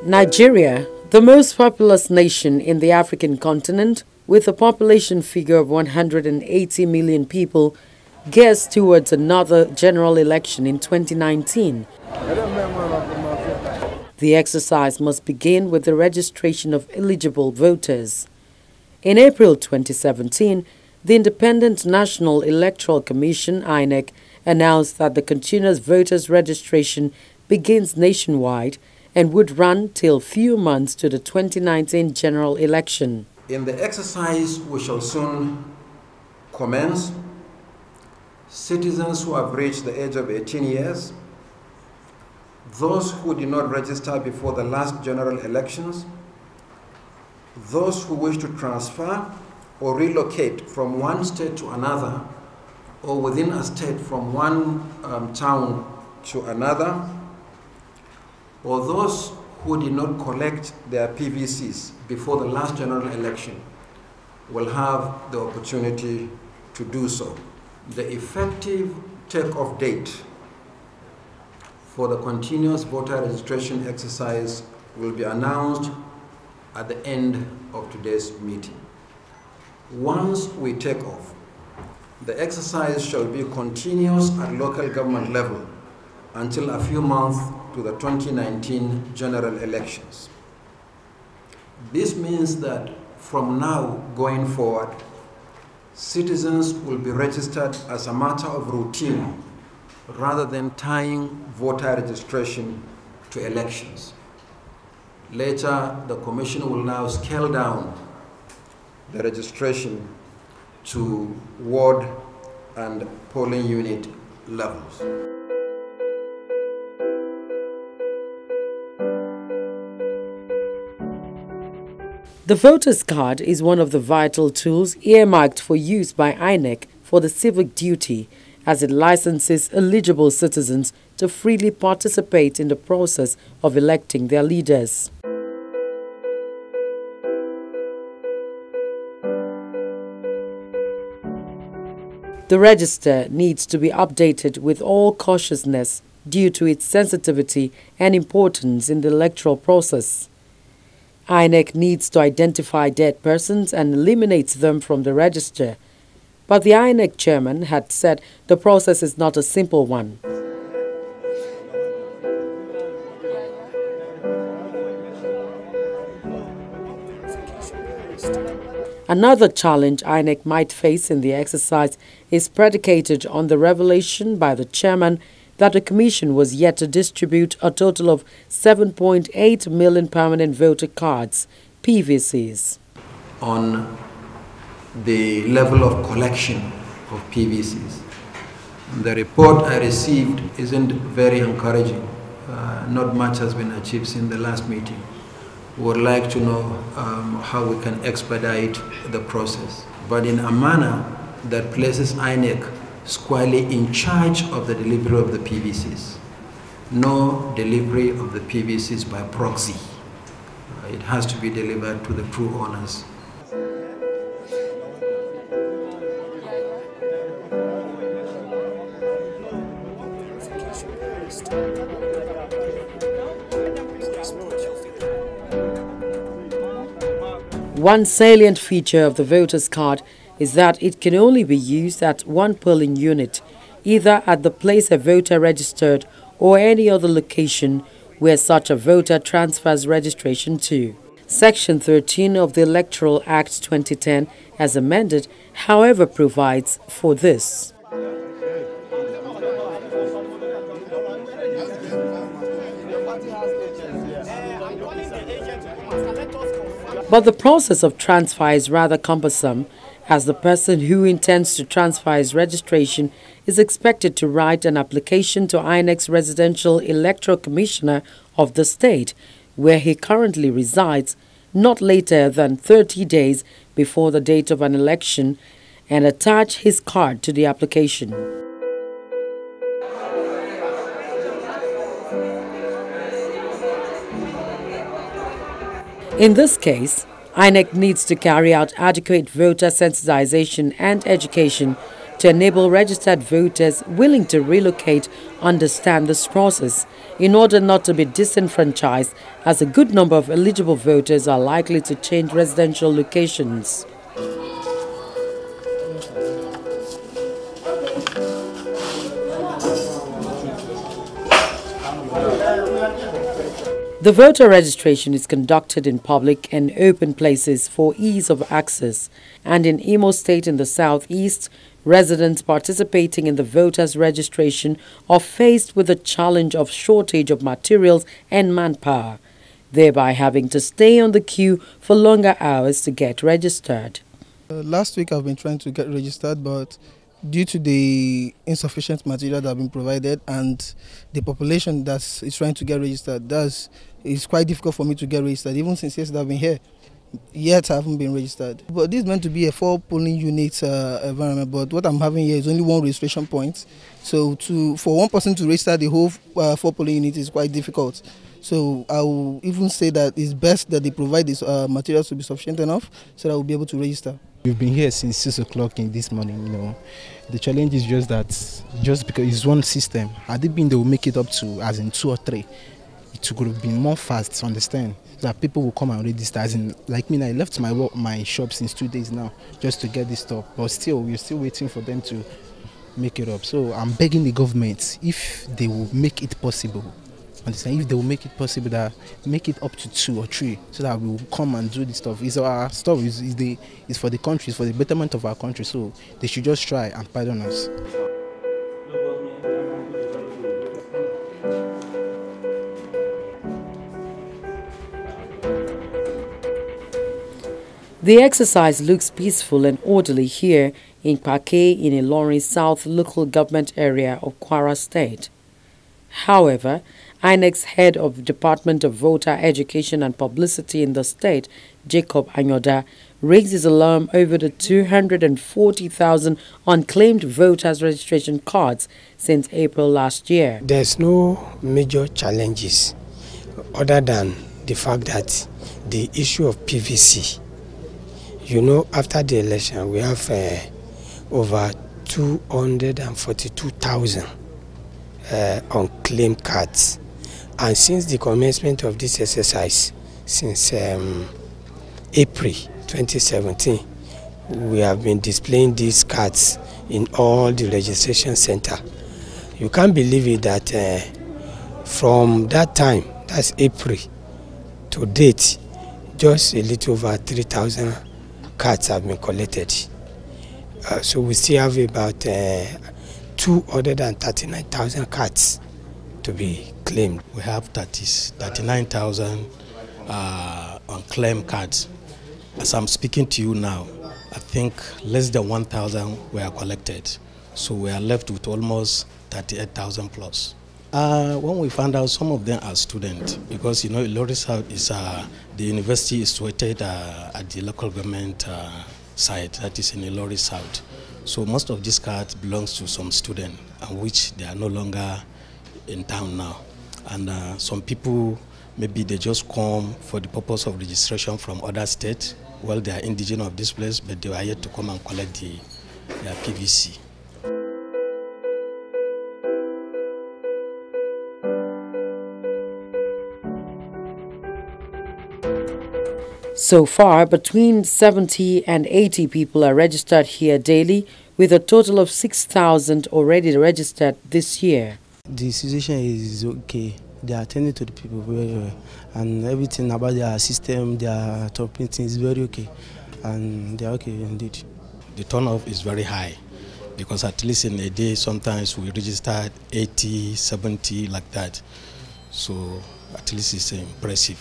Nigeria, the most populous nation in the African continent, with a population figure of 180 million people, gears towards another general election in 2019. The exercise must begin with the registration of eligible voters. In April 2017, the Independent National Electoral Commission (INEC) announced that the continuous voters registration begins nationwide and would run till few months to the 2019 general election. In the exercise we shall soon commence, citizens who have reached the age of 18 years, those who did not register before the last general elections, those who wish to transfer or relocate from one state to another, or within a state from one town to another, or those who did not collect their PVCs before the last general election will have the opportunity to do so. The effective take-off date for the continuous voter registration exercise will be announced at the end of today's meeting. Once we take off, the exercise shall be continuous at local government level until a few months to the 2019 general elections. This means that from now going forward, citizens will be registered as a matter of routine rather than tying voter registration to elections. Later, the Commission will now scale down the registration to ward and polling unit levels. The voter's card is one of the vital tools earmarked for use by INEC for the civic duty, as it licenses eligible citizens to freely participate in the process of electing their leaders. The register needs to be updated with all cautiousness due to its sensitivity and importance in the electoral process. INEC needs to identify dead persons and eliminate them from the register, but the INEC chairman had said the process is not a simple one. Another challenge INEC might face in the exercise is predicated on the revelation by the chairman that the Commission was yet to distribute a total of 7.8 million permanent voter cards, PVCs. On the level of collection of PVCs, the report I received isn't very encouraging. Not much has been achieved since the last meeting. We would like to know how we can expedite the process, but in a manner that places INEC squarely in charge of the delivery of the PVCs. No delivery of the PVCs by proxy. It has to be delivered to the true owners. One salient feature of the voter's card is that it can only be used at one polling unit, either at the place a voter registered or any other location where such a voter transfers registration to. Section 13 of the Electoral Act 2010, as amended, however, provides for this. But the process of transfer is rather cumbersome, as the person who intends to transfer his registration is expected to write an application to INEC's Residential Electoral Commissioner of the state, where he currently resides, not later than 30 days before the date of an election, and attach his card to the application. In this case, INEC needs to carry out adequate voter sensitization and education to enable registered voters willing to relocate understand this process in order not to be disenfranchised, as a good number of eligible voters are likely to change residential locations. The voter registration is conducted in public and open places for ease of access, and in Imo State in the southeast, residents participating in the voters registration are faced with the challenge of shortage of materials and manpower, thereby having to stay on the queue for longer hours to get registered. Last week I've been trying to get registered, but due to the insufficient material that have been provided and the population that is trying to get registered, it's quite difficult for me to get registered. Even since yesterday I've been here, yet I haven't been registered. But this is meant to be a 4 polling unit environment, but what I'm having here is only 1 registration point. So for one person to register the whole 4 polling unit is quite difficult. So I will even say that it's best that they provide these materials to be sufficient enough so that we'll be able to register. We've been here since 6 o'clock in this morning, The challenge is just that, just because it's one system, had it been they will make it up to as in 2 or 3, it could have been more fast, understand? So that people will come and register. As in, like me, I left my shop since 2 days now just to get this stuff. But still, we're still waiting for them to make it up. So I'm begging the government, if they will make it possible, understand? If they will make it possible, that make it up to 2 or 3, so that we will come and do this stuff. Our stuff is for the country, it's for the betterment of our country. So they should just try and pardon us. The exercise looks peaceful and orderly here in Pake in Ilorin South local government area of Kwara State. However, INEC's head of the Department of Voter Education and Publicity in the state, Jacob Anyoda, raises alarm over the 240,000 unclaimed voters' registration cards since April last year. There's no major challenges other than the fact that the issue of PVC, after the election, we have over 242,000 unclaimed cards. And since the commencement of this exercise, since April 2017, we have been displaying these cards in all the registration center. You can't believe it that from that time, that's April, to date, just a little over 3,000 cards have been collected. So we still have about 239,000 cards to be claimed. We have 39,000 unclaimed cards. As I'm speaking to you now, I think less than 1,000 were collected. So we are left with almost 38,000 plus. When we found out, some of them are students, because Ilorin South is the university is situated at the local government site, that is in Ilorin South. So most of these cards belongs to some students, and which they are no longer in town now. And some people, maybe they just come for the purpose of registration from other states. Well, they are indigenous of this place, but they are yet to come and collect their PVC. So far, between 70 and 80 people are registered here daily, with a total of 6,000 already registered this year. The situation is okay. They are attending to the people very well, and everything about their system, their operating is very okay, and they are okay indeed. The turnout is very high, because at least in a day, sometimes we register 80, 70, like that. So at least it's impressive.